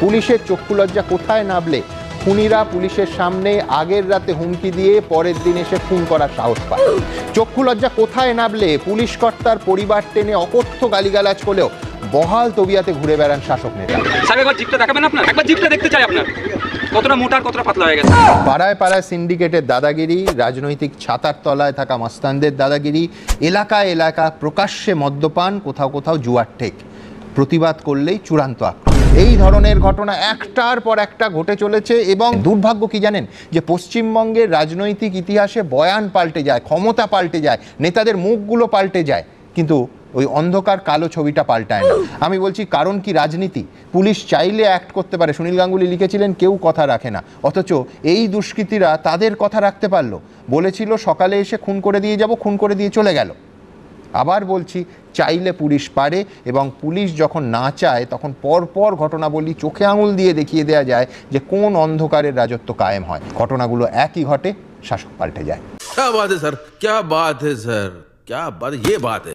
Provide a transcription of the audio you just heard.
পুলিশের চক্ষু লজ্জা কোথায় নাবলে খুনিরা পুলিশের সামনে আগের রাতে হুমকি দিয়ে পরের দিন এসে খুন করার সাহস পায়? চক্ষু লজ্জা কোথায় নাবলে পুলিশ কর্তার পরিবার টেনে অকথ্য গালিগালাজ করলেও বহাল তবিয়াতে ঘুরে বেড়ান শাসক নেতা? একবার জিপটা দেখাবেন আপনার, একবার জিপটা দেখতে চাই আপনার, কতটা মোটা আর কতটা পাতলা হয়ে গেছে। পাড়ায় পাড়ায় সিন্ডিকেটের দাদাগিরি, রাজনৈতিক ছাতার তলায় থাকা মাস্তানদের দাদাগিরি, এলাকায় এলাকা প্রকাশ্যে মদ্যপান, কোথাও কোথাও জুয়ার ঠেক, প্রতিবাদ করলেই চূড়ান্ত আক্রমণ। এই ধরনের ঘটনা একটার পর একটা ঘটে চলেছে এবং দুর্ভাগ্য কি জানেন, যে পশ্চিমবঙ্গের রাজনৈতিক ইতিহাসে বয়ান পাল্টে যায়, ক্ষমতা পাল্টে যায়, নেতাদের মুখগুলো পাল্টে যায়, কিন্তু ওই অন্ধকার কালো ছবিটা পাল্টায় না। আমি বলছি কারণ কি রাজনীতি? পুলিশ চাইলে অ্যাক্ট করতে পারে, সুনীল গাঙ্গুলি লিখেছিলেন কেউ কথা রাখে না, অথচ এই দুষ্কৃতীরা তাদের কথা রাখতে পারলো। বলেছিল সকালে এসে খুন করে দিয়ে যাব, খুন করে দিয়ে চলে গেল। আবার বলছি চাইলে পুলিশ পারে, এবং পুলিশ যখন না চায় তখন পরপর ঘটনাবলী চোখে আঙুল দিয়ে দেখিয়ে দেওয়া যায় যে কোন অন্ধকারের রাজত্ব কায়েম হয়। ঘটনাগুলো একই ঘটে, শাসক পাল্টে যায়। क्या बात है सर, क्या बात है सर, क्या बात, ये बात है।